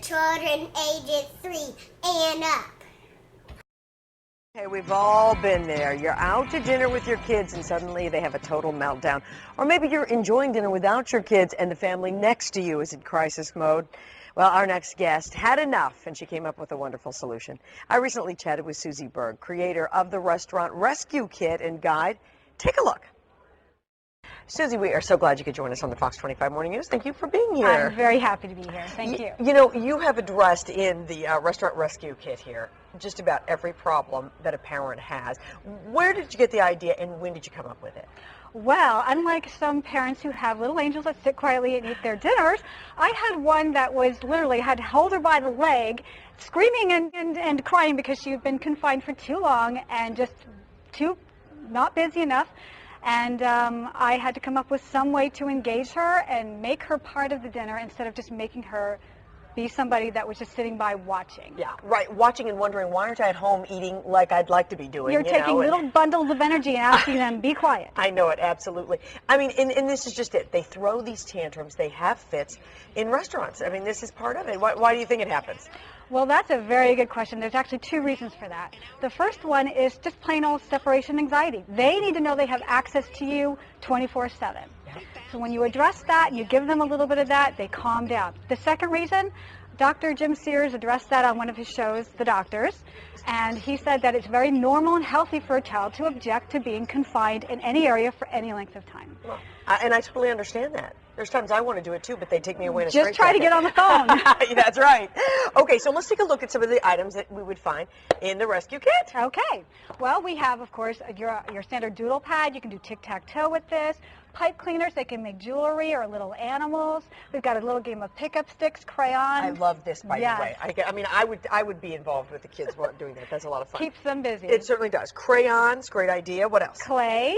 children ages 3 and up. Okay, we've all been there. You're out to dinner with your kids and suddenly they have a total meltdown. Or maybe you're enjoying dinner without your kids and the family next to you is in crisis mode. Well, our next guest had enough and she came up with a wonderful solution. I recently chatted with Susie Berg, creator of the restaurant rescue kit and guide. Take a look. Susie, we are so glad you could join us on the Fox 25 Morning News. Thank you for being here. I'm very happy to be here. Thank you. You know, you have addressed in the restaurant rescue kit here just about every problem that a parent has. Where did you get the idea and when did you come up with it? Well, unlike some parents who have little angels that sit quietly and eat their dinners, I had one that was literally had to hold her by the leg, screaming and crying because she had been confined for too long and just not busy enough. And I had to come up with some way to engage her and make her part of the dinner instead of just making her be somebody that was just sitting by watching. Yeah, right, watching and wondering, why aren't I at home eating like I'd like to be doing? You're taking little bundles of energy and asking them, be quiet. I know it, absolutely. I mean, and this is just it. They throw these tantrums, they have fits in restaurants. I mean, this is part of it. Why do you think it happens? Well, that's a very good question. There's actually two reasons for that. The first one is just plain old separation anxiety. They need to know they have access to you 24/7. So when you address that and you give them a little bit of that, they calm down. The second reason, Dr. Jim Sears addressed that on one of his shows, The Doctors, and he said that it's very normal and healthy for a child to object to being confined in any area for any length of time. Well, and I totally understand that. There's times I want to do it too, but they take me away in a Just try to get on the phone. That's right. Okay, so let's take a look at some of the items that we would find in the rescue kit. Okay. Well, we have, of course, your standard doodle pad. You can do tic-tac-toe with this. Pipe cleaners, they can make jewelry or little animals. We've got a little game of pickup sticks, crayons. I love this, by the way. I mean, I would be involved with the kids doing that. That's a lot of fun. Keeps them busy. It certainly does. Crayons, great idea. What else? Clay,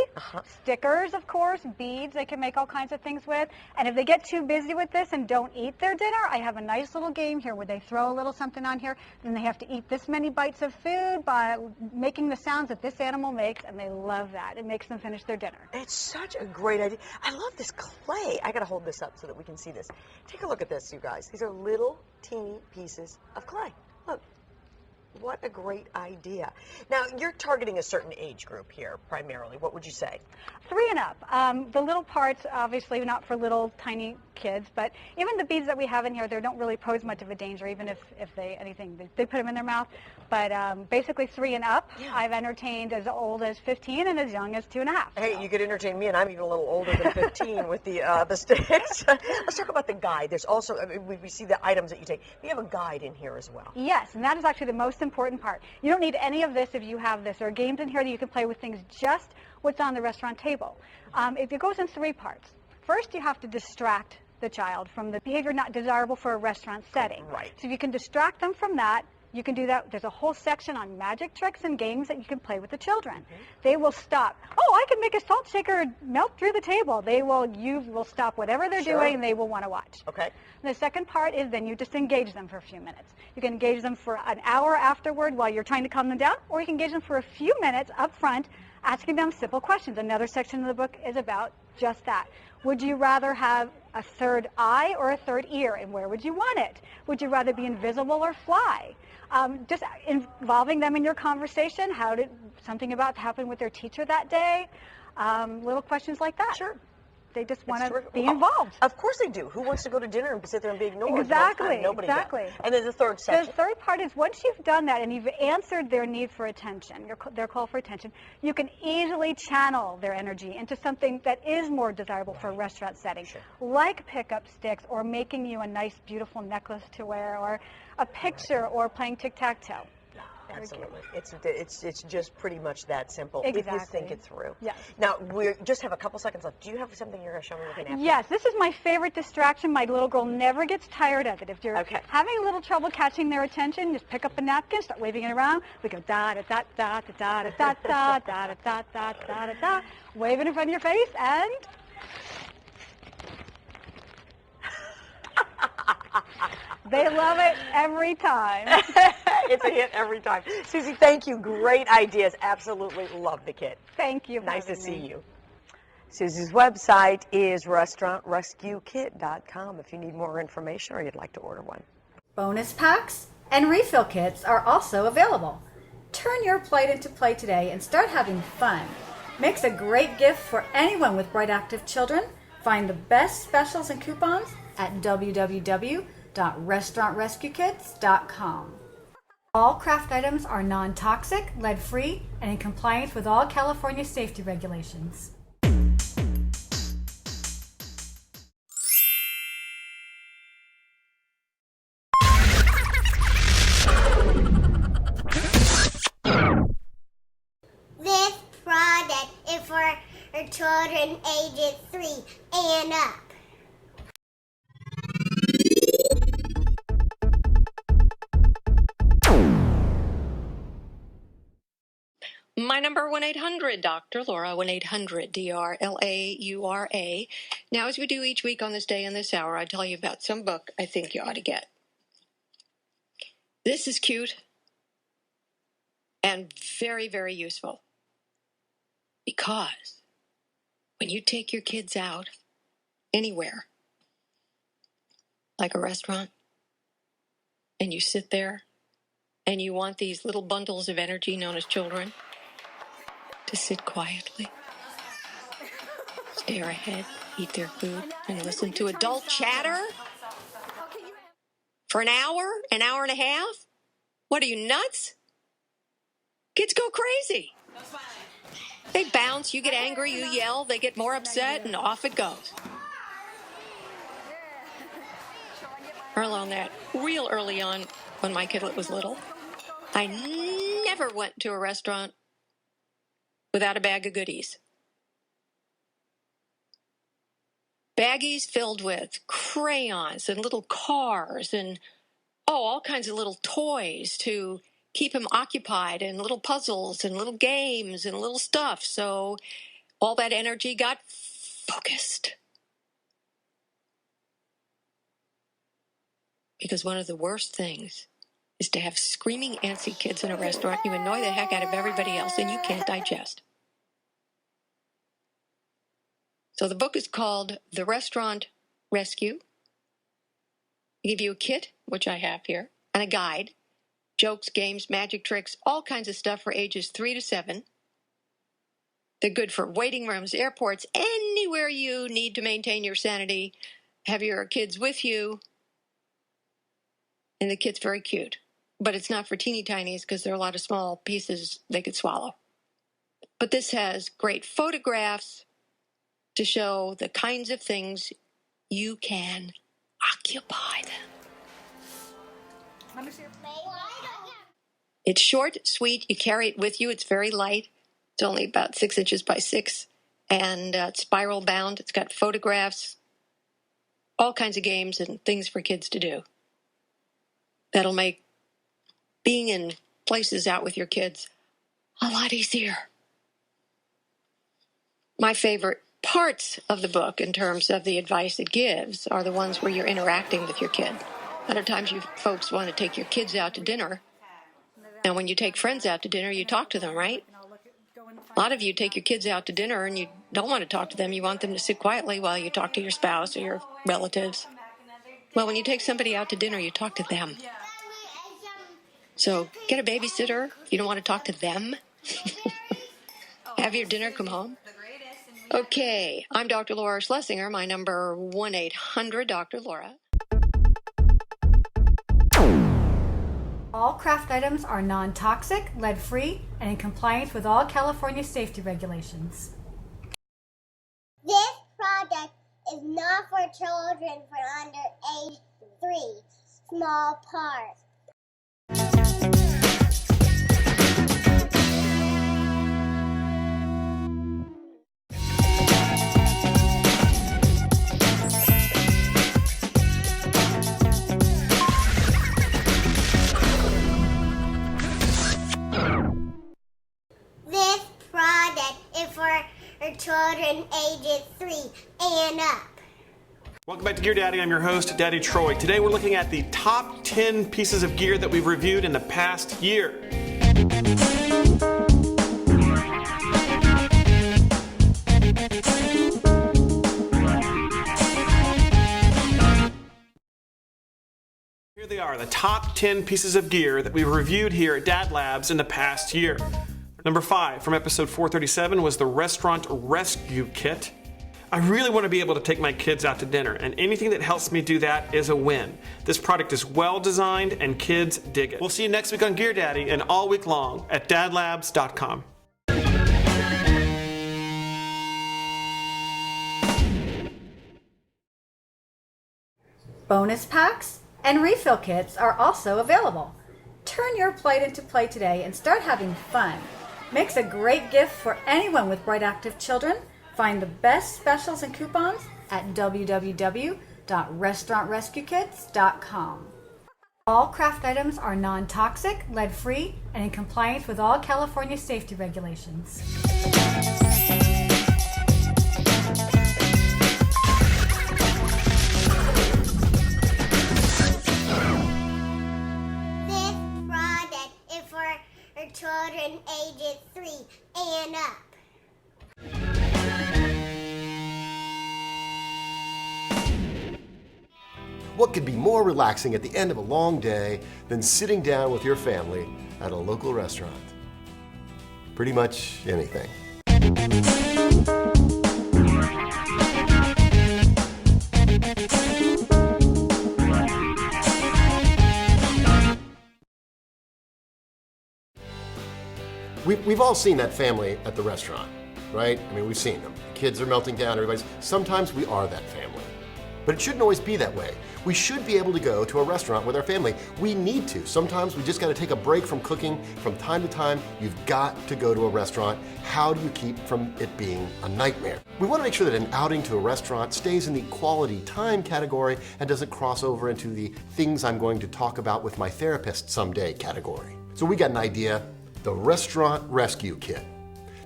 stickers, of course, beads they can make all kinds of things with. And if they get too busy with this and don't eat their dinner, I have a nice little game here where they throw a little something on here, and they have to eat this many bites of food by making the sounds that this animal makes, and they love that. It makes them finish their dinner. It's such a great idea. I love this clay. I got to hold this up so that we can see this. Take a look at this, you guys. These are little teeny pieces of clay. Look. What a great idea. Now, you're targeting a certain age group here, primarily. What would you say? 3 and up. The little parts, obviously, not for little tiny kids, but even the beads that we have in here, they don't really pose much of a danger, even if they put them in their mouth. But basically 3 and up. Yeah. I've entertained as old as 15 and as young as 2.5. Hey, so. You could entertain me, and I'm even a little older than 15 with the sticks. Let's talk about the guide. There's also, I mean, we see the items that you take. You have a guide in here as well. Yes, and that is actually the most important part. You don't need any of this if you have this. There are games in here that you can play with things just what's on the restaurant table. It goes in 3 parts. First, you have to distract the child from the behavior not desirable for a restaurant setting. Right. So if you can distract them from that, you can do that. There's a whole section on magic tricks and games that you can play with the children. They will stop. Oh, I can make a salt shaker melt through the table. You will stop whatever they're doing and they will want to watch. Okay. And the second part is then you just engage them for a few minutes. You can engage them for an hour afterward while you're trying to calm them down, or you can engage them for a few minutes up front asking them simple questions. Another section of the book is about just that. Would you rather have a third eye or a third ear, and where would you want it? Would you rather be invisible or fly? Just involving them in your conversation. How did something about happen with their teacher that day? Little questions like that. Sure. They just want to be involved. Of course they do. Who wants to go to dinner and sit there and be ignored? Exactly. Nobody exactly. does. And then the third section. The third part is once you've done that and you've answered their need for attention, their call for attention, you can easily channel their energy into something that is more desirable for a restaurant setting, like pickup sticks or making you a nice, beautiful necklace to wear, or a picture, or playing tic-tac-toe. Absolutely. It's just pretty much that simple if you think it through. Yes. Now, we just have a couple seconds left. Do you have something you're going to show me with an napkin? Yes, this is my favorite distraction. My little girl never gets tired of it. If you're having a little trouble catching their attention, just pick up a napkin, start waving it around. We go da da da da da da da da da da da da da da, wave it in front of your face, and they love it every time. It's a hit every time. Susie, thank you. Great ideas. Absolutely love the kit. Thank you. Nice to see you. Susie's website is restaurantrescuekit.com if you need more information or you'd like to order one. Bonus packs and refill kits are also available. Turn your plate into play today and start having fun. Makes a great gift for anyone with bright active children. Find the best specials and coupons at www.restaurantrescuekits.com. All craft items are non-toxic, lead-free, and in compliance with all California safety regulations. This product is for children ages 3 and up. My number 1-800-Dr.Laura, 1-800-DRLAURA. Now, as we do each week on this day and this hour, I tell you about some book I think you ought to get. This is cute and very, very useful. Because when you take your kids out anywhere, like a restaurant, and you sit there and you want these little bundles of energy known as children to sit quietly, stare ahead, eat their food, and listen to adult chatter for an hour and a half? What are you, nuts? Kids go crazy. They bounce, you get angry, you yell, they get more upset, and off it goes. Early on that, real early on, when my kid was little, I never went to a restaurant without a bag of goodies. Baggies filled with crayons and little cars and, all kinds of little toys to keep him occupied, and little puzzles and little games and little stuff. So all that energy got focused. Because one of the worst things is to have screaming, antsy kids in a restaurant. You annoy the heck out of everybody else and you can't digest. So the book is called The Restaurant Rescue. I give you a kit, which I have here, and a guide. Jokes, games, magic tricks, all kinds of stuff for ages 3 to 7. They're good for waiting rooms, airports, anywhere you need to maintain your sanity. Have your kids with you. And the kit's very cute. But it's not for teeny tinies because there are a lot of small pieces they could swallow. But this has great photographs to show the kinds of things you can occupy them. It's short, sweet. You carry it with you. It's very light. It's only about 6 inches by 6. And it's spiral bound. It's got photographs, all kinds of games and things for kids to do. That'll make being in places out with your kids a lot easier. My favorite parts of the book in terms of the advice it gives are the ones where you're interacting with your kid. Other times you folks want to take your kids out to dinner. And when you take friends out to dinner, you talk to them, right? A lot of you take your kids out to dinner and you don't want to talk to them. You want them to sit quietly while you talk to your spouse or your relatives. Well, when you take somebody out to dinner, you talk to them. So get a babysitter if you don't want to talk to them. Have your dinner, come home. Okay, I'm Dr. Laura Schlesinger. My number 1-800-Dr. Laura. All craft items are non-toxic, lead-free, and in compliance with all California safety regulations. This product is not for children for under age 3. Small part. This product is for children ages 3 and up. Welcome back to Gear Daddy. I'm your host, Daddy Troy. Today we're looking at the top 10 pieces of gear that we've reviewed in the past year. Here they are, are the top 10 pieces of gear that we've reviewed here at Dadlabs in the past year. Number 5 from episode 437 was the Restaurant Rescue Kit. I really want to be able to take my kids out to dinner, and anything that helps me do that is a win. This product is well designed and kids dig it. We'll see you next week on Gear Daddy and all week long at dadlabs.com. Bonus packs and refill kits are also available. Turn your plate into play today and start having fun. Makes a great gift for anyone with bright active children. Find the best specials and coupons at www.restaurantrescuekits.com. All craft items are non-toxic, lead-free, and in compliance with all California safety regulations. This product is for children ages 3 and up. What could be more relaxing at the end of a long day than sitting down with your family at a local restaurant? Pretty much anything. We've all seen that family at the restaurant, right? I mean, we've seen them. The kids are melting down, sometimes we are that family. But it shouldn't always be that way. We should be able to go to a restaurant with our family. We need to. Sometimes we just got to take a break from cooking. From time to time, you've got to go to a restaurant. How do you keep from it being a nightmare? We want to make sure that an outing to a restaurant stays in the quality time category and doesn't cross over into the things I'm going to talk about with my therapist someday category. So we got an idea, the Restaurant Rescue Kit.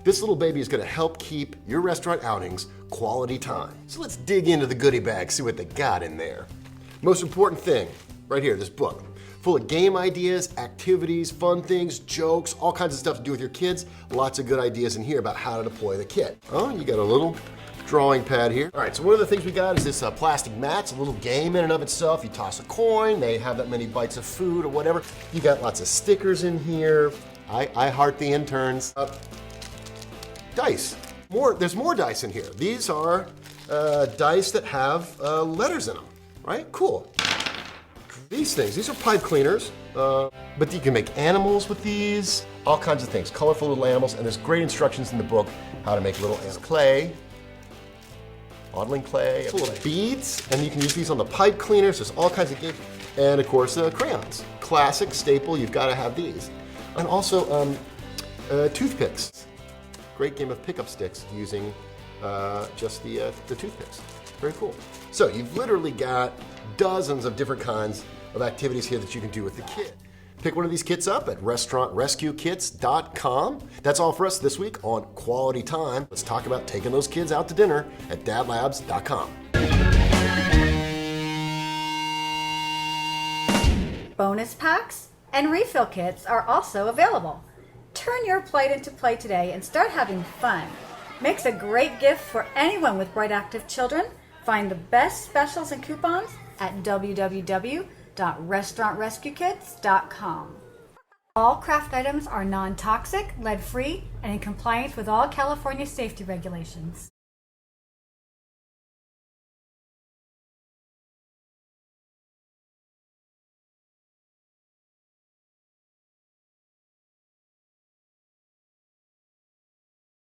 This little baby is going to help keep your restaurant outings quality time. So let's dig into the goodie bag, see what they got in there. Most important thing, right here, this book. Full of game ideas, activities, fun things, jokes, all kinds of stuff to do with your kids. Lots of good ideas in here about how to deploy the kit. Oh, you got a little drawing pad here. All right, so one of the things we got is this plastic mat. It's a little game in and of itself. You toss a coin, they have that many bites of food or whatever. You got lots of stickers in here. I heart the interns. Dice. There's more dice in here. These are dice that have letters in them, right? Cool. These are pipe cleaners, but you can make animals with these, all kinds of things, colorful little animals, and there's great instructions in the book how to make little clay, modeling clay, full of beads, and you can use these on the pipe cleaners. There's all kinds of games, and of course crayons. Classic staple, you've got to have these. And also toothpicks. Great game of pickup sticks using just the toothpicks. Very cool. So you've literally got dozens of different kinds of activities here that you can do with the kid. Pick one of these kits up at restaurantrescuekits.com. That's all for us this week on Quality Time. Let's talk about taking those kids out to dinner at dadlabs.com. Bonus packs and refill kits are also available. Turn your plate into play today and start having fun. Makes a great gift for anyone with bright active children. Find the best specials and coupons at www.restaurantrescuekits.com. All craft items are non-toxic, lead-free, and in compliance with all California safety regulations.